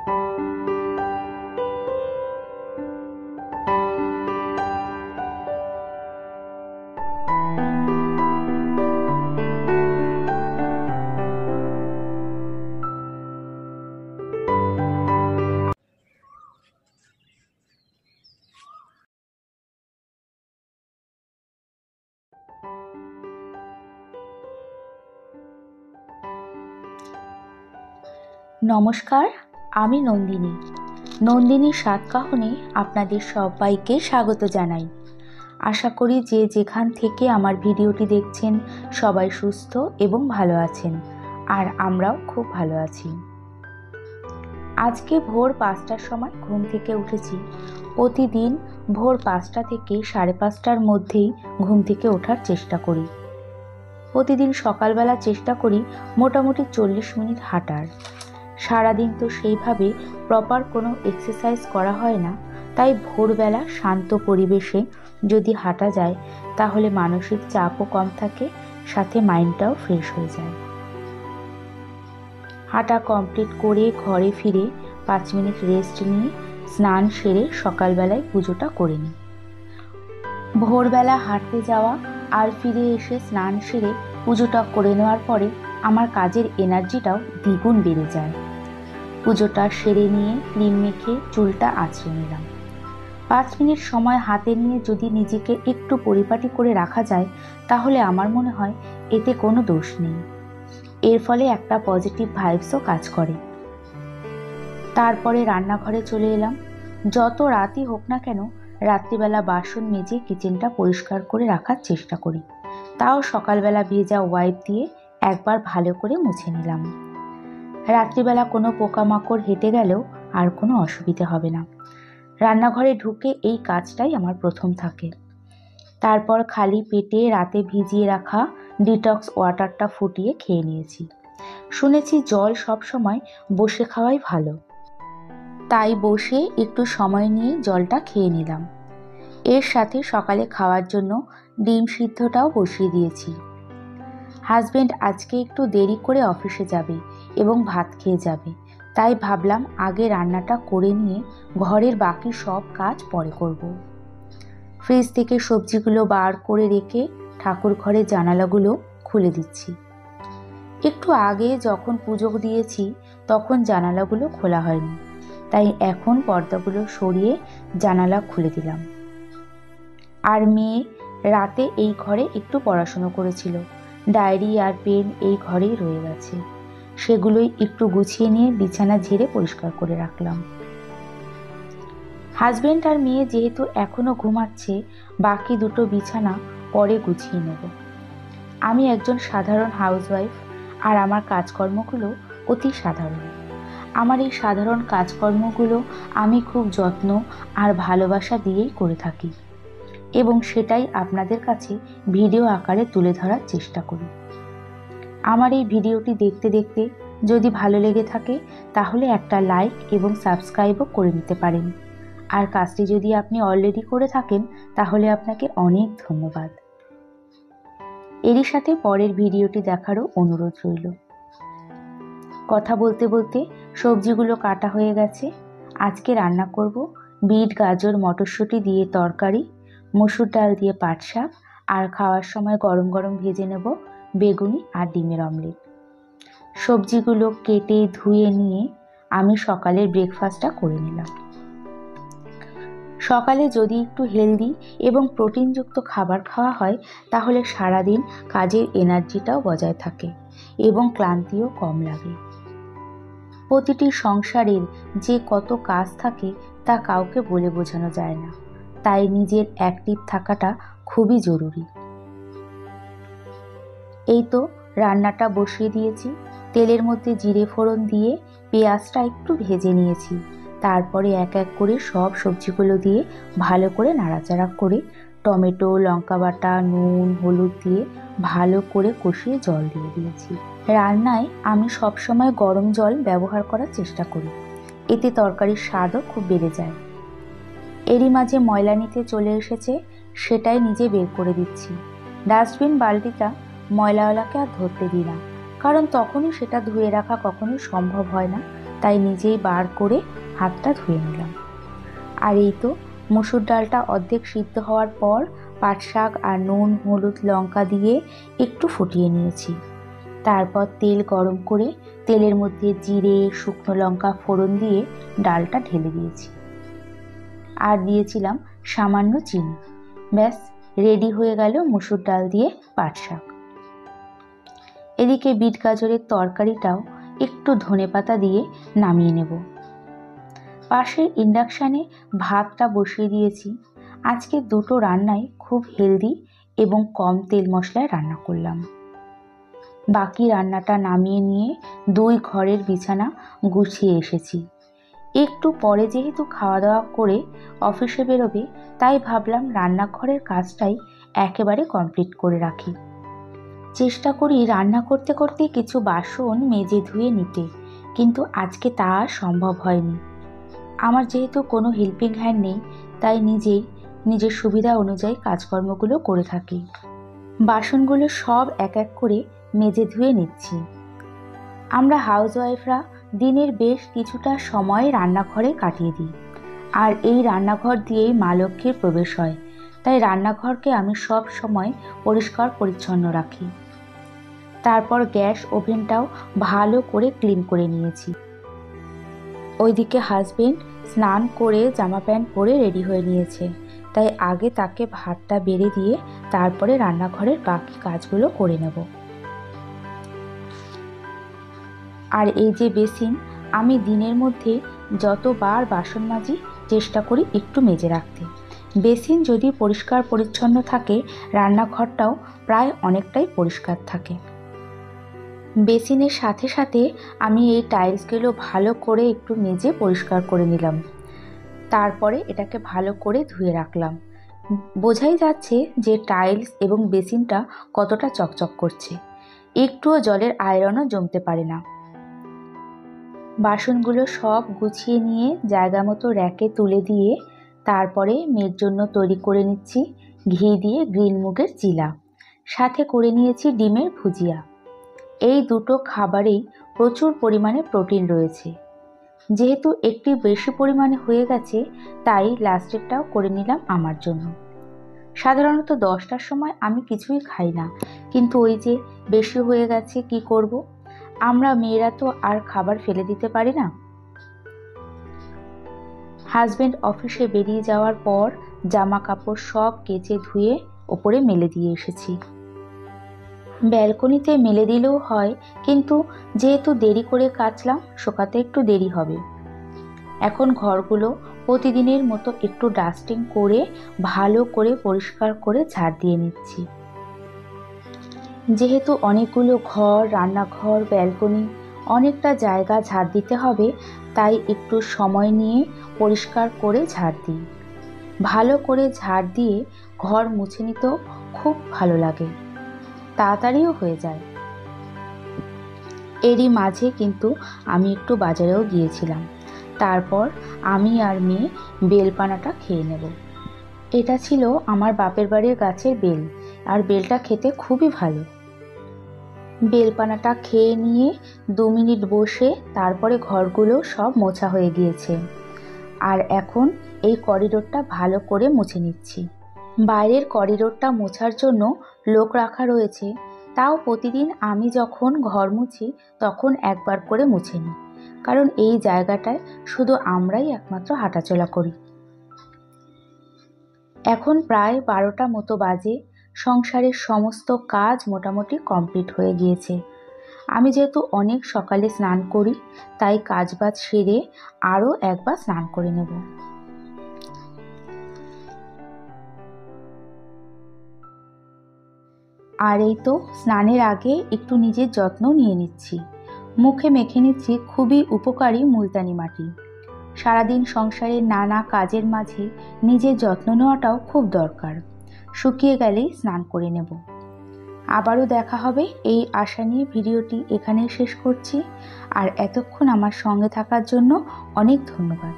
নমস্কার, আমি নন্দিনী। নন্দিনীর স্বাদকাহনে আপনাদের সবাইকে স্বাগত জানাই। আশা করি যে যেখান থেকে আমার ভিডিওটি দেখছেন সবাই সুস্থ এবং ভালো আছেন, আর আমরাও খুব ভালো আছি। আজকে ভোর 5টার সময় ঘুম থেকে উঠেছি। প্রতিদিন ভোর 5টা থেকে 5:30টার মধ্যেই ঘুম থেকে ওঠার চেষ্টা করি। প্রতিদিন সকালবেলা চেষ্টা করি মোটামুটি 40 মিনিট হাঁটার। সারাদিন তো সেইভাবে প্রপার কোনো এক্সারসাইজ করা হয় না, তাই ভোরবেলা শান্ত পরিবেশে যদি হাঁটা যায় তাহলে মানসিক চাপও কম থাকে, সাথে মাইন্ডটাও ফ্রেশ হয়ে যায়। হাঁটা কমপ্লিট করে ঘরে ফিরে 5 মিনিট রেস্ট নিয়ে স্নান সেরে সকালবেলায় পুজোটা করে নিই। ভোরবেলা হাঁটতে যাওয়া আর ফিরে এসে স্নান সেরে পুজোটা করে নেওয়ার পরে আমার কাজের এনার্জিটাও দ্বিগুণ বেড়ে যায়। পুজোটা সেরে নিয়ে ক্রিম মেখে চুলটা আঁচড়ে নিলাম। 5 মিনিট সময় হাতে নিয়ে যদি নিজেকে একটু পরিপাটি করে রাখা যায় তাহলে আমার মনে হয় এতে কোনো দোষ নেই। এর ফলে একটা পজিটিভ ভাইবসও কাজ করে। তারপরে রান্নাঘরে চলে এলাম। যত রাতই হোক না কেন রাত্রিবেলা বাসন মেজে কিচেনটা পরিষ্কার করে রাখার চেষ্টা করি। তাও সকালবেলা ভেজা ওয়াইপ দিয়ে একবার ভালো করে মুছে নিলাম। রাত্রিবেলা কোনো পোকামাকড় হেঁটে গেলেও আর কোনো অসুবিধে হবে না। রান্নাঘরে ঢুকে এই কাজটাই আমার প্রথম থাকে। তারপর খালি পেটে রাতে ভিজিয়ে রাখা ডিটক্স ওয়াটারটা ফুটিয়ে খেয়ে নিয়েছি। শুনেছি জল সবসময় বসে খাওয়াই ভালো, তাই বসে একটু সময় নিয়ে জলটা খেয়ে নিলাম। এর সাথে সকালে খাওয়ার জন্য ডিম সিদ্ধটাও বসিয়ে দিয়েছি। হাজবেন্ড আজকে একটু দেরি করে অফিসে যাবে এবং ভাত খেয়ে যাবে, তাই ভাবলাম আগে রান্নাটা করে নিয়ে ঘরের বাকি সব কাজ পরে করব। ফ্রিজ থেকে সবজিগুলো বার করে রেখে ঠাকুর ঘরের জানালাগুলো খুলে দিচ্ছি। একটু আগে যখন পুজো দিয়েছি তখন জানালাগুলো খোলা হয়নি, তাই এখন পর্দাগুলো সরিয়ে জানালা খুলে দিলাম। আর মেয়ে রাতে এই ঘরে একটু পড়াশুনো করেছিল, ডায়েরি আর পেন এই ঘরেই রয়ে গেছে। সেগুলোই একটু গুছিয়ে নিয়ে বিছানা ঝেড়ে পরিষ্কার করে রাখলাম। হাজবেন্ড আর মেয়ে যেহেতু এখনো ঘুমাচ্ছে, বাকি দুটো বিছানা পরে গুছিয়ে নেব। আমি একজন সাধারণ হাউসওয়াইফ, আর আমার কাজকর্মগুলো অতি সাধারণ। আমার এই সাধারণ কাজকর্মগুলো আমি খুব যত্ন আর ভালোবাসা দিয়েই করে থাকি, এবং সেটাই আপনাদের কাছে ভিডিও আকারে তুলে ধরার চেষ্টা করি। আমার এই ভিডিওটি দেখতে দেখতে যদি ভালো লেগে থাকে তাহলে একটা লাইক এবং সাবস্ক্রাইবও করে নিতে পারেন। আর কাজটি যদি আপনি অলরেডি করে থাকেন তাহলে আপনাকে অনেক ধন্যবাদ। এরই সাথে পরের ভিডিওটি দেখারও অনুরোধ রইল। কথা বলতে বলতে সবজিগুলো কাটা হয়ে গেছে। আজকে রান্না করব বিট, গাজর, মটরশুঁটি দিয়ে তরকারি, মসুর ডাল দিয়ে পাট শাক, আর খাওয়ার সময় গরম গরম ভেজে নেব বেগুনি আর ডিমের অমলেট। সবজিগুলো কেটে ধুয়ে নিয়ে আমি সকালের ব্রেকফাস্টটা করে নিলাম। সকালে যদি একটু হেলদি এবং প্রোটিনযুক্ত খাবার খাওয়া হয় তাহলে সারাদিন কাজের এনার্জিটাও বজায় থাকে এবং ক্লান্তিও কম লাগে। প্রতিটি সংসারের যে কত কাজ থাকে তা কাউকে বলে বোঝানো যায় না, তাই নিজের অ্যাক্টিভ থাকাটা খুবই জরুরি। এই তো রান্নাটা বসিয়ে দিয়েছি। তেলের মধ্যে জিরে ফোড়ন দিয়ে পেঁয়াজটা একটু ভেজে নিয়েছি। তারপরে এক এক করে সব সবজিগুলো দিয়ে ভালো করে নাড়াচাড়া করে টমেটো, লঙ্কা বাটা, নুন, হলুদ দিয়ে ভালো করে কষিয়ে জল দিয়ে দিয়েছি। রান্নায় আমি সবসময় গরম জল ব্যবহার করার চেষ্টা করি, এতে তরকারির স্বাদও খুব বেড়ে যায়। এরই মাঝে ময়লা নিতে চলে এসেছে, সেটাই নিজে বের করে দিচ্ছি। ডাস্টবিন বালতিটা ময়লাওয়ালাকে আর ধরতে দিই না, কারণ তখনই সেটা ধুয়ে রাখা কখনোই সম্ভব হয় না, তাই নিজেই বার করে হাতটা ধুয়ে নিলাম। আর এই তো মসুর ডালটা অর্ধেক সিদ্ধ হওয়ার পর পাট শাক আর নুন, হলুদ, লঙ্কা দিয়ে একটু ফুটিয়ে নিয়েছি। তারপর তেল গরম করে তেলের মধ্যে জিরে, শুকনো লঙ্কা ফোড়ন দিয়ে ডালটা ঢেলে দিয়েছি। আর দিয়েছিলাম সামান্য চিনি। ব্যাস, রেডি হয়ে গেল মসুর ডাল দিয়ে পাট শাক। এদিকে বিট গাজরের তরকারিটাও একটু ধনেপাতা দিয়ে নামিয়ে নেব। পাশের ইন্ডাকশানে ভাতটা বসিয়ে দিয়েছি। আজকে দুটো রান্নাই খুব হেলদি এবং কম তেল মশলায় রান্না করলাম। বাকি রান্নাটা নামিয়ে নিয়ে 2 ঘরের বিছানা গুছিয়ে এসেছি। একটু পরে যেহেতু খাওয়া দাওয়া করে অফিসে বেরোবে, তাই ভাবলাম রান্নাঘরের কাজটাই একেবারে কমপ্লিট করে রাখি। চেষ্টা করি রান্না করতে করতে কিছু বাসন মেজে ধুয়ে নিতে, কিন্তু আজকে তা সম্ভব হয়নি। আমার যেহেতু কোনো হেল্পিং হ্যান্ড নেই, তাই নিজের সুবিধা অনুযায়ী কাজকর্মগুলো করে থাকি। বাসনগুলো সব এক এক করে মেজে ধুয়ে নিচ্ছি। আমরা হাউসওয়াইফরা দিনের বেশ কিছুটা সময় রান্নাঘরে কাটিয়ে দিই, আর এই রান্নাঘর দিয়েই মা লক্ষ্মীর প্রবেশ হয়, তাই রান্নাঘরকে আমি সব সময় পরিষ্কার পরিচ্ছন্ন রাখি। তারপর গ্যাস ওভেনটাও ভালো করে ক্লিন করে নিয়েছি। ওইদিকে হাজবেন্ড স্নান করে জামা প্যান্ট পরে রেডি হয়ে নিয়েছে, তাই আগে তাকে ভাতটা বেড়ে দিয়ে তারপরে রান্নাঘরের বাকি কাজগুলো করে নেব। আর এই যে বেসিন, আমি দিনের মধ্যে যতবার বাসন মাজি চেষ্টা করি একটু মেজে রাখতে। বেসিন যদি পরিষ্কার পরিচ্ছন্ন থাকে, রান্নাঘরটাও প্রায় অনেকটাই পরিষ্কার থাকে। বেসিনের সাথে সাথে আমি এই টাইলসগুলো ভালো করে একটু মেজে পরিষ্কার করে নিলাম। তারপরে এটাকে ভালো করে ধুয়ে রাখলাম। বোঝাই যাচ্ছে যে টাইলস এবং বেসিনটা কতটা চকচক করছে, একটুও জলের আয়রনও জমতে পারে না। বাসনগুলো সব গুছিয়ে নিয়ে জায়গা মতো র্যাকে তুলে দিয়ে তারপরে মেয়ের জন্য তৈরি করে নিচ্ছি ঘি দিয়ে গ্রিন মুগের চিলা, সাথে করে নিয়েছি ডিমের ভুজিয়া। এই দুটো খাবারেই প্রচুর পরিমাণে প্রোটিন রয়েছে। যেহেতু একটি বেশি পরিমাণে হয়ে গেছে, তাই লাস্টেরটাও করে নিলাম আমার জন্য। সাধারণত 10টার সময় আমি কিছুই খাই না, কিন্তু ওই যে বেশি হয়ে গেছে, কি করব? আমরা মেয়েরা তো আর খাবার ফেলে দিতে পারি না। হাজবেন্ড অফিসে বেরিয়ে যাওয়ার পর জামা কাপড় সব কেচে ধুয়ে ওপরে মেলে দিয়ে এসেছি। ব্যালকনিতে মেলে দিলেও হয়, কিন্তু যেহেতু দেরি করে কাচলাম, শোকাতে একটু দেরি হবে। এখন ঘরগুলো প্রতিদিনের মতো একটু ডাস্টিং করে ভালো করে পরিষ্কার করে ঝাড় দিয়ে নিচ্ছি। যেহেতু অনেকগুলো ঘর, রান্নাঘর, ব্যালকনি, অনেকটা জায়গা ঝাড় দিতে হবে, তাই একটু সময় নিয়ে পরিষ্কার করে ঝাড় দিই। ভালো করে ঝাড় দিয়ে ঘর মুছে নিতেও খুব ভালো লাগে, তাড়াতাড়িও হয়ে যায়। এরই মাঝে কিন্তু আমি একটু বাজারেও গিয়েছিলাম। তারপর আমি আর মেয়ে বেলপানাটা খেয়ে নেব। এটা ছিল আমার বাপের বাড়ির গাছের বেল, আর বেলটা খেতে খুবই ভালো। বেলপানাটা খেয়ে নিয়ে 2 মিনিট বসে তারপরে ঘরগুলো সব মোছা হয়ে গিয়েছে। আর এখন এই করিডোরটা ভালো করে মুছে নিচ্ছি। বাইরের করিডোরটা মোছার জন্য লোক রাখা রয়েছে, তাও প্রতিদিন আমি যখন ঘর মুছি তখন একবার করে মুছে নিই, কারণ এই জায়গাটায় শুধু আমরাই একমাত্র হাঁটাচলা করি। এখন প্রায় 12টা মতো বাজে। সংসারের সমস্ত কাজ মোটামুটি কমপ্লিট হয়ে গিয়েছে। আমি যেহেতু অনেক সকালে স্নান করি, তাই কাজবাজ সেরে আরও একবার স্নান করে নেব। আর এই তো স্নানের আগে একটু নিজের যত্ন নিয়ে নিচ্ছি। মুখে মেখে নিচ্ছি খুবই উপকারী মুলতানি মাটি। সারাদিন সংসারের নানা কাজের মাঝে নিজের যত্ন নেওয়াটাও খুব দরকার। শুকিয়ে গেলেই স্নান করে নেব। আবারও দেখা হবে এই আশা নিয়ে ভিডিওটি এখানেই শেষ করছি। আর এতক্ষণ আমার সঙ্গে থাকার জন্য অনেক ধন্যবাদ।